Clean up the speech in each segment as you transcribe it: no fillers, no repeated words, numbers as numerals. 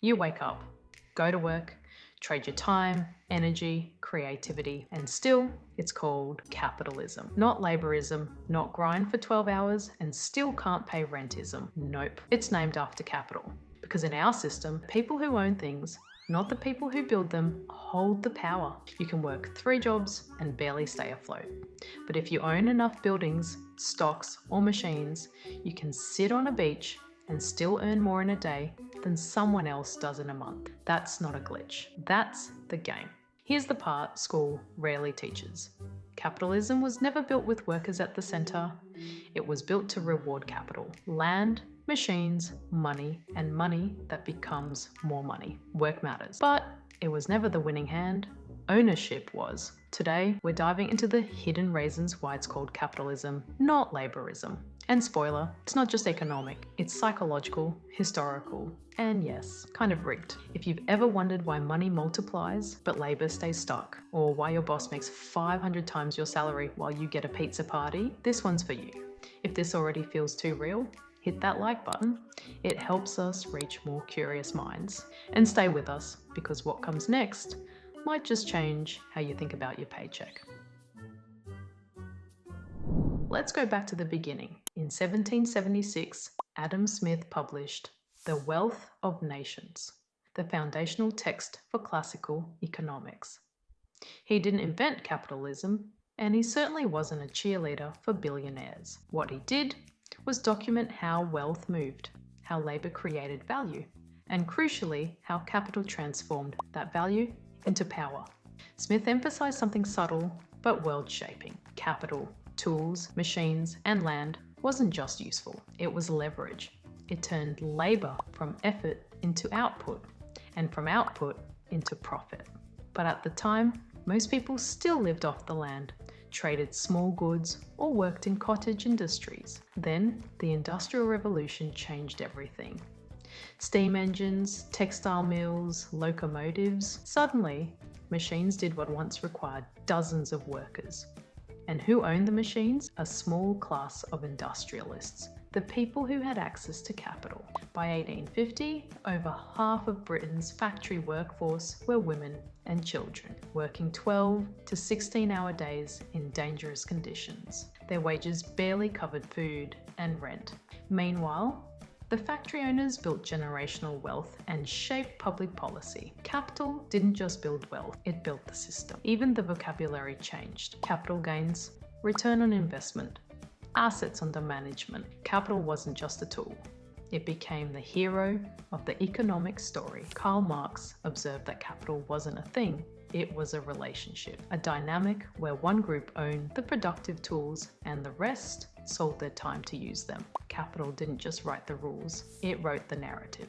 You wake up, go to work, trade your time, energy, creativity, and still it's called capitalism. Not labourism, not grind for 12 hours and still can't pay rentism. Nope, it's named after capital. Because in our system, people who own things, not the people who build them, hold the power. You can work 3 jobs and barely stay afloat. But if you own enough buildings, stocks, or machines, you can sit on a beach and still earn more in a day than someone else does in a month. That's not a glitch. That's the game. Here's the part school rarely teaches. Capitalism was never built with workers at the center. It was built to reward capital, land, machines, money, and money that becomes more money. Work matters. But it was never the winning hand. Ownership was. Today, we're diving into the hidden reasons why it's called capitalism, not labourism. And spoiler, it's not just economic, it's psychological, historical, and yes, kind of rigged. If you've ever wondered why money multiplies but labour stays stuck, or why your boss makes 500 times your salary while you get a pizza party, this one's for you. If this already feels too real, hit that like button. It helps us reach more curious minds. And stay with us, because what comes next might just change how you think about your paycheck. Let's go back to the beginning. In 1776, Adam Smith published The Wealth of Nations, the foundational text for classical economics. He didn't invent capitalism, and he certainly wasn't a cheerleader for billionaires. What he did was document how wealth moved, how labour created value, and crucially, how capital transformed that value into power. Smith emphasized something subtle but world-shaping. Capital, tools, machines, and land wasn't just useful, it was leverage. It turned labour from effort into output, and from output into profit. But at the time, most people still lived off the land, traded small goods, or worked in cottage industries. Then, the Industrial Revolution changed everything. Steam engines, textile mills, locomotives. Suddenly, machines did what once required dozens of workers. And who owned the machines? A small class of industrialists, the people who had access to capital. By 1850, over half of Britain's factory workforce were women and children, working 12 to 16-hour days in dangerous conditions. Their wages barely covered food and rent. Meanwhile, the factory owners built generational wealth and shaped public policy. Capital didn't just build wealth, it built the system. Even the vocabulary changed. Capital gains, return on investment, assets under management. Capital wasn't just a tool. It became the hero of the economic story. Karl Marx observed that capital wasn't a thing, it was a relationship, a dynamic where one group owned the productive tools and the rest sold their time to use them. Capital didn't just write the rules, it wrote the narrative.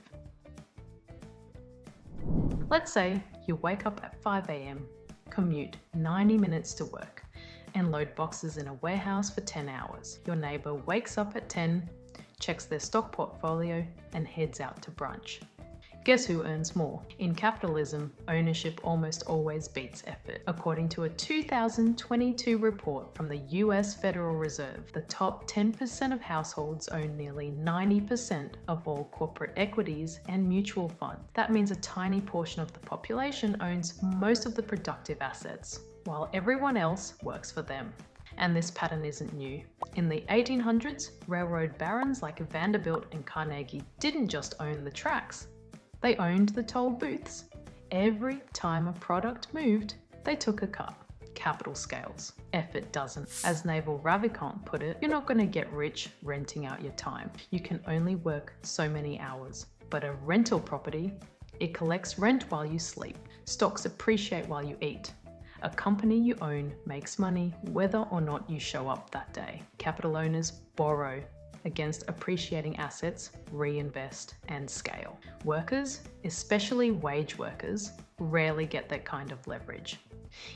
Let's say you wake up at 5 a.m, commute 90 minutes to work, and load boxes in a warehouse for 10 hours. Your neighbour wakes up at 10, checks their stock portfolio, and heads out to brunch. Guess who earns more? In capitalism, ownership almost always beats effort. According to a 2022 report from the US Federal Reserve, the top 10% of households own nearly 90% of all corporate equities and mutual funds. That means a tiny portion of the population owns most of the productive assets, while everyone else works for them. And this pattern isn't new. In the 1800s, railroad barons like Vanderbilt and Carnegie didn't just own the tracks. They owned the toll booths. Every time a product moved, they took a cut. Capital scales. Effort doesn't. As Naval Ravikant put it, you're not going to get rich renting out your time. You can only work so many hours. But a rental property, it collects rent while you sleep. Stocks appreciate while you eat. A company you own makes money whether or not you show up that day. Capital owners borrow against appreciating assets, reinvest, and scale. Workers, especially wage workers, rarely get that kind of leverage.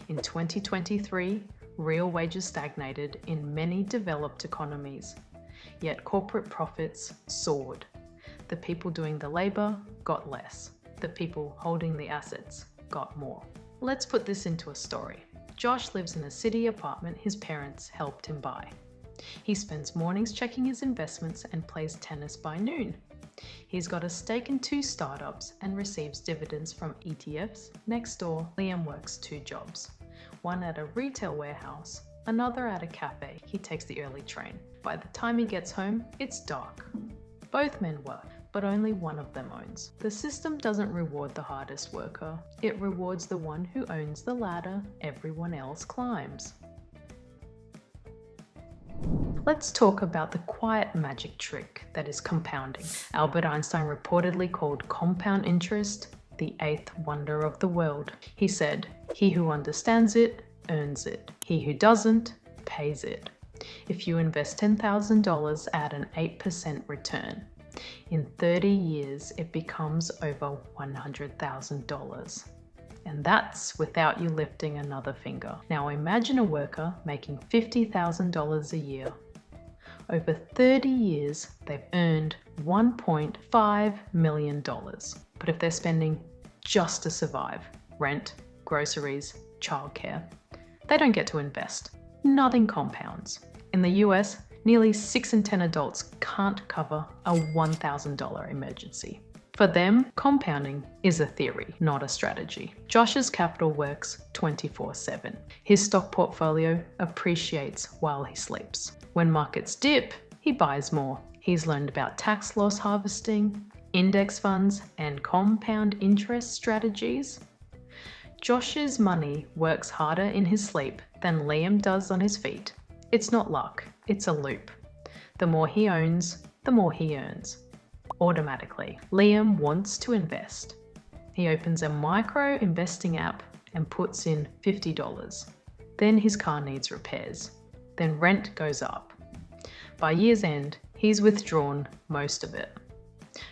In 2023, real wages stagnated in many developed economies, yet corporate profits soared. The people doing the labor got less. The people holding the assets got more. Let's put this into a story. Josh lives in a city apartment his parents helped him buy. He spends mornings checking his investments and plays tennis by noon. He's got a stake in 2 startups and receives dividends from ETFs. Next door, Liam works 2 jobs, one at a retail warehouse, another at a cafe. He takes the early train. By the time he gets home, it's dark. Both men work, but only one of them owns. The system doesn't reward the hardest worker. It rewards the one who owns the ladder everyone else climbs. Let's talk about the quiet magic trick that is compounding. Albert Einstein reportedly called compound interest the 8th wonder of the world. He said, "He who understands it, earns it. He who doesn't, pays it." If you invest $10,000 at an 8% return, in 30 years it becomes over $100,000. And that's without you lifting another finger. Now imagine a worker making $50,000 a year. Over 30 years, they've earned $1.5 million. But if they're spending just to survive, rent, groceries, childcare, they don't get to invest. Nothing compounds. In the US, nearly 6 in 10 adults can't cover a $1,000 emergency. For them, compounding is a theory, not a strategy. Josh's capital works 24/7. His stock portfolio appreciates while he sleeps. When markets dip, he buys more. He's learned about tax loss harvesting, index funds, and compound interest strategies. Josh's money works harder in his sleep than Liam does on his feet. It's not luck, it's a loop. The more he owns, the more he earns. Automatically. Liam wants to invest. He opens a micro investing app and puts in $50. Then his car needs repairs. Then rent goes up. By year's end, he's withdrawn most of it.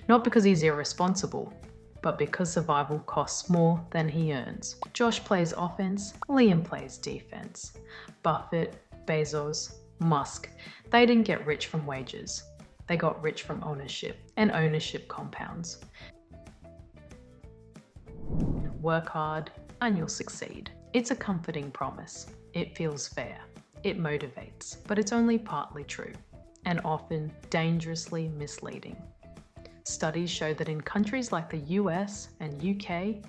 Not because he's irresponsible, but because survival costs more than he earns. Josh plays offense, Liam plays defense. Buffett, Bezos, Musk, they didn't get rich from wages. They got rich from ownership, and ownership compounds. Work hard and you'll succeed. It's a comforting promise. It feels fair. It motivates, but it's only partly true, and often dangerously misleading. Studies show that in countries like the US and UK,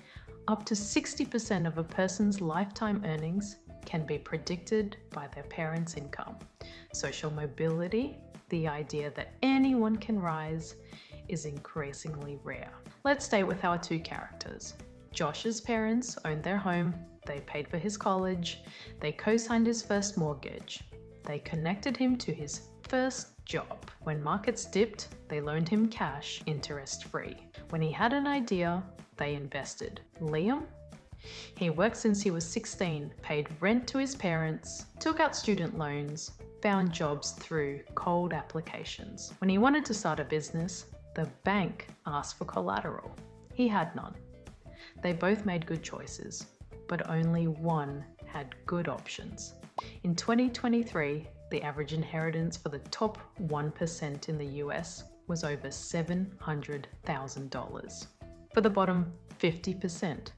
up to 60% of a person's lifetime earnings can be predicted by their parents' income. Social mobility, the idea that anyone can rise, is increasingly rare. Let's stay with our 2 characters. Josh's parents owned their home, they paid for his college, they co-signed his first mortgage, they connected him to his first job. When markets dipped, they loaned him cash, interest-free. When he had an idea, they invested. Liam? He worked since he was 16, paid rent to his parents, took out student loans, found jobs through cold applications. When he wanted to start a business, the bank asked for collateral. He had none. They both made good choices, but only one had good options. In 2023, the average inheritance for the top 1% in the US was over $700,000. For the bottom 50%,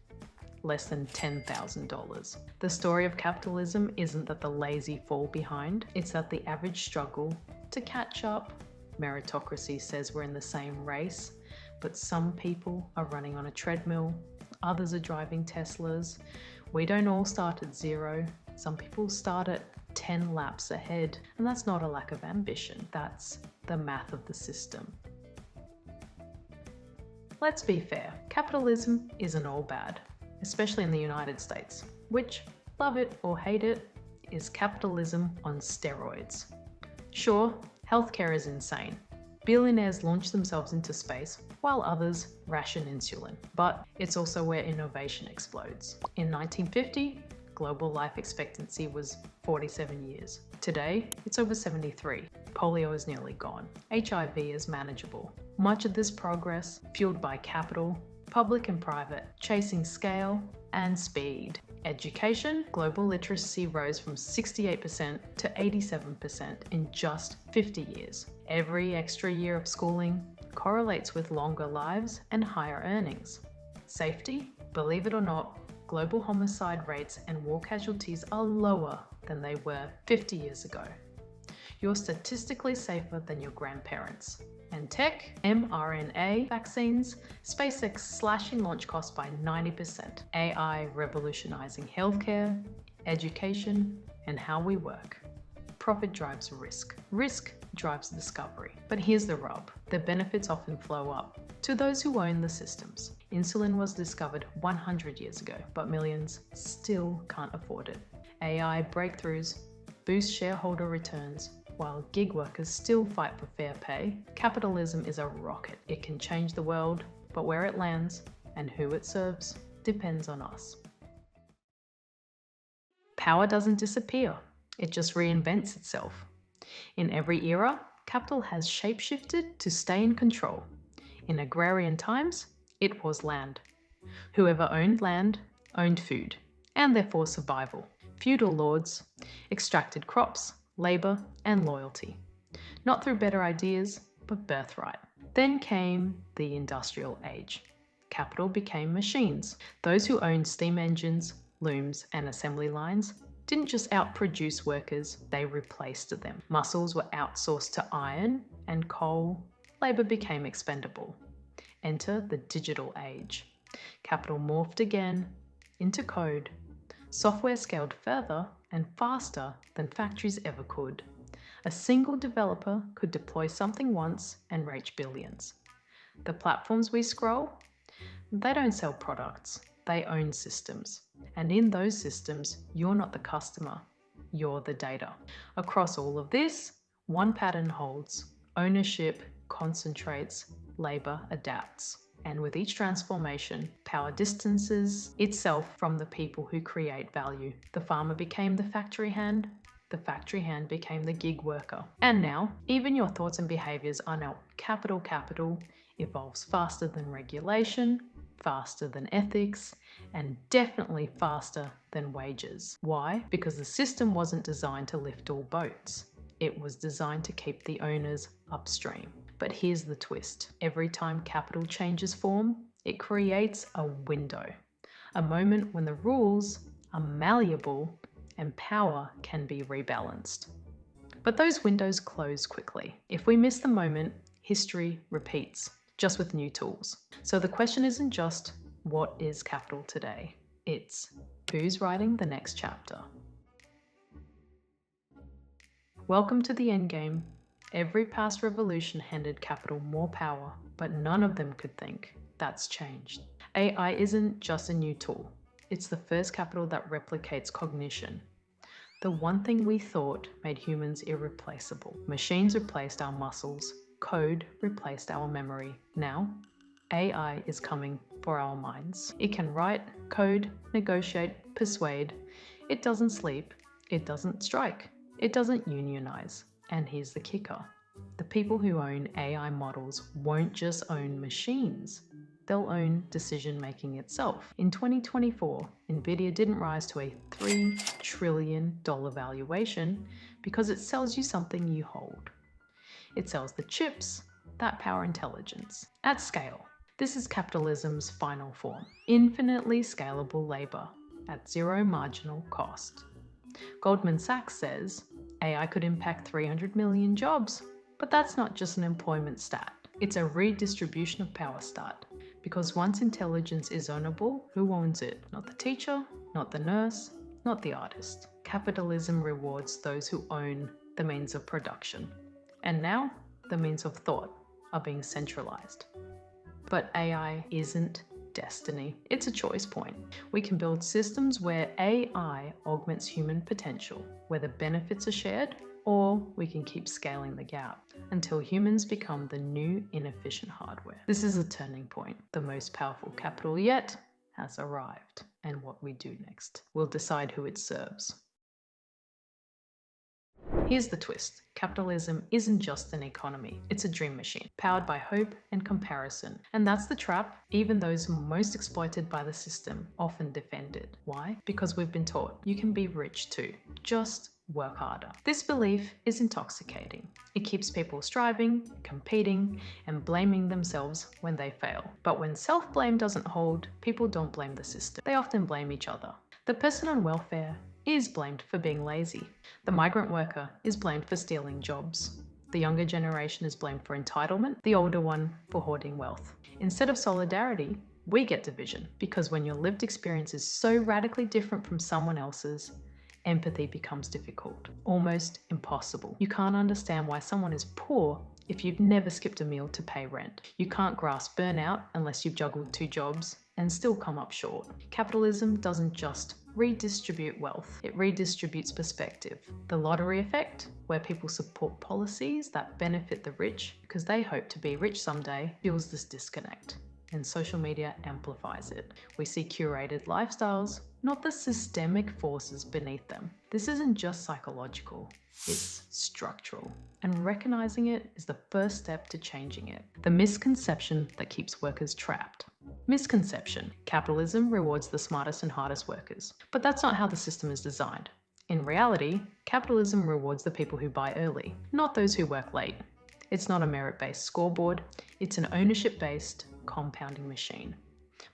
less than $10,000. The story of capitalism isn't that the lazy fall behind, it's that the average struggle to catch up. Meritocracy says we're in the same race, but some people are running on a treadmill, others are driving Teslas. We don't all start at 0. Some people start at 10 laps ahead, and that's not a lack of ambition, that's the math of the system. Let's be fair, capitalism isn't all bad, especially in the United States, which, love it or hate it, is capitalism on steroids. Sure, healthcare is insane. Billionaires launch themselves into space while others ration insulin, but it's also where innovation explodes. In 1950, global life expectancy was 47 years. Today, it's over 73. Polio is nearly gone. HIV is manageable. Much of this progress, fueled by capital, public and private, chasing scale and speed. Education, global literacy rose from 68% to 87% in just 50 years. Every extra year of schooling correlates with longer lives and higher earnings. Safety, believe it or not, global homicide rates and war casualties are lower than they were 50 years ago. You're statistically safer than your grandparents. And tech, mRNA vaccines, SpaceX slashing launch costs by 90%, AI revolutionizing healthcare, education, and how we work. Profit drives risk. Risk drives discovery. But here's the rub. The benefits often flow up to those who own the systems. Insulin was discovered 100 years ago, but millions still can't afford it. AI breakthroughs boost shareholder returns, while gig workers still fight for fair pay. Capitalism is a rocket. It can change the world, but where it lands and who it serves depends on us. Power doesn't disappear. It just reinvents itself. In every era, capital has shapeshifted to stay in control. In agrarian times, it was land. Whoever owned land owned food, and therefore survival. Feudal lords extracted crops, labor, and loyalty, not through better ideas, but birthright. Then came the industrial age. Capital became machines. Those who owned steam engines, looms, and assembly lines didn't just outproduce workers, they replaced them. Muscles were outsourced to iron and coal. Labor became expendable. Enter the digital age. Capital morphed again into code. Software scaled further and faster than factories ever could. A single developer could deploy something once and reach billions. The platforms we scroll, they don't sell products, they own systems. And in those systems, you're not the customer, you're the data. Across all of this, one pattern holds. Ownership concentrates, labor adapts. And with each transformation, power distances itself from the people who create value. The farmer became the factory hand became the gig worker. And now, even your thoughts and behaviors are now capital evolves faster than regulation, faster than ethics, and definitely faster than wages. Why? Because the system wasn't designed to lift all boats. It was designed to keep the owners upstream. But here's the twist. Every time capital changes form, it creates a window. A moment when the rules are malleable and power can be rebalanced. But those windows close quickly. If we miss the moment, history repeats, just with new tools. So the question isn't just, what is capital today? It's, who's writing the next chapter? Welcome to the endgame. Every past revolution handed capital more power, but none of them could think. That's changed. AI isn't just a new tool. It's the first capital that replicates cognition. The one thing we thought made humans irreplaceable. Machines replaced our muscles. Code replaced our memory. Now, AI is coming for our minds. It can write, code, negotiate, persuade. It doesn't sleep. It doesn't strike. It doesn't unionize. And here's the kicker. The people who own AI models won't just own machines. They'll own decision-making itself. In 2024, Nvidia didn't rise to a $3 trillion valuation because it sells you something you hold. It sells the chips that power intelligence at scale. This is capitalism's final form. Infinitely scalable labor at zero marginal cost. Goldman Sachs says AI could impact 300 million jobs, but that's not just an employment stat. It's a redistribution of power stat. Because once intelligence is ownable, who owns it? Not the teacher, not the nurse, not the artist. Capitalism rewards those who own the means of production. And now, the means of thought are being centralized. But AI isn't destiny. It's a choice point. We can build systems where AI augments human potential, where the benefits are shared, or we can keep scaling the gap until humans become the new inefficient hardware. This is a turning point. The most powerful capital yet has arrived, and what we do next will decide who it serves. Here's the twist. Capitalism isn't just an economy, it's a dream machine, powered by hope and comparison. And that's the trap even those most exploited by the system often defended. Why? Because we've been taught you can be rich too, just work harder. This belief is intoxicating. It keeps people striving, competing, and blaming themselves when they fail. But when self-blame doesn't hold, people don't blame the system. They often blame each other. The person on welfare is blamed for being lazy. The migrant worker is blamed for stealing jobs. The younger generation is blamed for entitlement, the older one for hoarding wealth. Instead of solidarity, we get division, because when your lived experience is so radically different from someone else's, empathy becomes difficult, almost impossible. You can't understand why someone is poor if you've never skipped a meal to pay rent. You can't grasp burnout unless you've juggled 2 jobs and still come up short. Capitalism doesn't just redistribute wealth, it redistributes perspective. The lottery effect, where people support policies that benefit the rich because they hope to be rich someday, fuels this disconnect. And social media amplifies it. We see curated lifestyles, not the systemic forces beneath them. This isn't just psychological, it's structural. And recognizing it is the first step to changing it. The misconception that keeps workers trapped. Misconception: capitalism rewards the smartest and hardest workers. But that's not how the system is designed. In reality, capitalism rewards the people who buy early, not those who work late. It's not a merit-based scoreboard, it's an ownership-based compounding machine.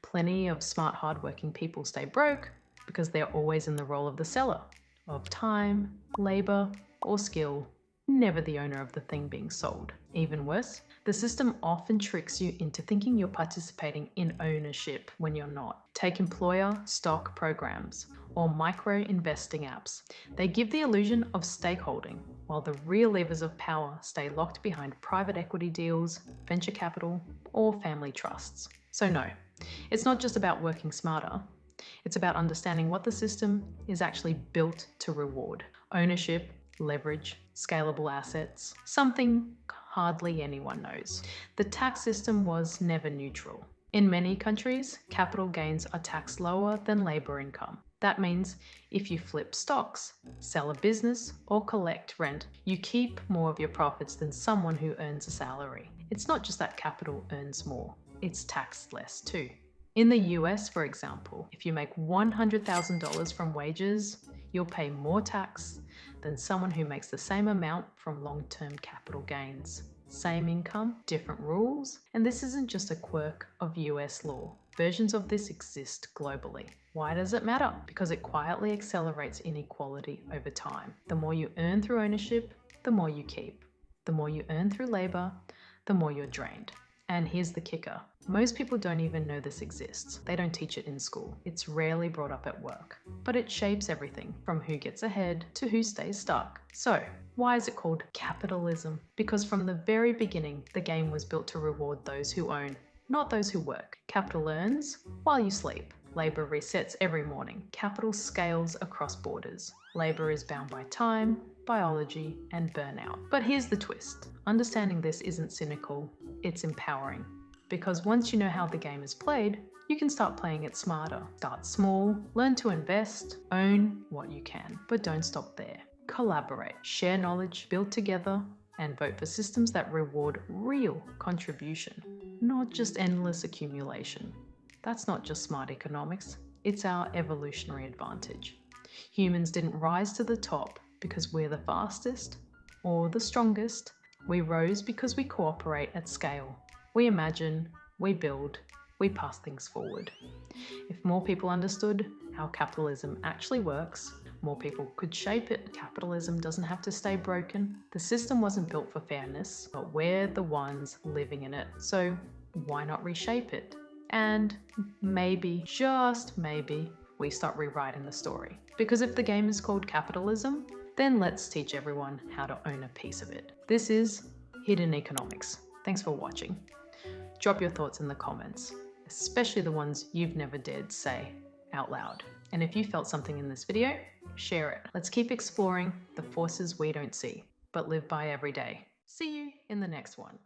Plenty of smart, hardworking people stay broke because they're always in the role of the seller, of time, labor, or skill, never the owner of the thing being sold. Even worse, the system often tricks you into thinking you're participating in ownership when you're not. Take employer stock programs or micro-investing apps. They give the illusion of stakeholding, while the real levers of power stay locked behind private equity deals, venture capital, or family trusts. So no, it's not just about working smarter. It's about understanding what the system is actually built to reward. Ownership, leverage, scalable assets, something hardly anyone knows. The tax system was never neutral. In many countries, capital gains are taxed lower than labor income. That means if you flip stocks, sell a business, or collect rent, you keep more of your profits than someone who earns a salary. It's not just that capital earns more, it's taxed less too. In the US, for example, if you make $100,000 from wages, you'll pay more tax than someone who makes the same amount from long-term capital gains. Same income, different rules, and this isn't just a quirk of US law. Versions of this exist globally. Why does it matter? Because it quietly accelerates inequality over time. The more you earn through ownership, the more you keep. The more you earn through labor, the more you're drained. And here's the kicker. Most people don't even know this exists. They don't teach it in school. It's rarely brought up at work. But it shapes everything, from who gets ahead to who stays stuck. So, why is it called capitalism? Because from the very beginning, the game was built to reward those who own, not those who work. Capital earns while you sleep. Labor resets every morning. Capital scales across borders. Labor is bound by time, biology, and burnout. But here's the twist. Understanding this isn't cynical, it's empowering. Because once you know how the game is played, you can start playing it smarter. Start small, learn to invest, own what you can. But don't stop there. Collaborate, share knowledge, build together, and vote for systems that reward real contribution, not just endless accumulation. That's not just smart economics, it's our evolutionary advantage. Humans didn't rise to the top because we're the fastest or the strongest. We rose because we cooperate at scale. We imagine, we build, we pass things forward. If more people understood how capitalism actually works, more people could shape it. Capitalism doesn't have to stay broken. The system wasn't built for fairness, but we're the ones living in it. So why not reshape it? And maybe, just maybe, we start rewriting the story. Because if the game is called capitalism, then let's teach everyone how to own a piece of it. This is Hidden Economics. Thanks for watching. Drop your thoughts in the comments, especially the ones you've never dared say out loud. And if you felt something in this video, share it. Let's keep exploring the forces we don't see, but live by every day. See you in the next one.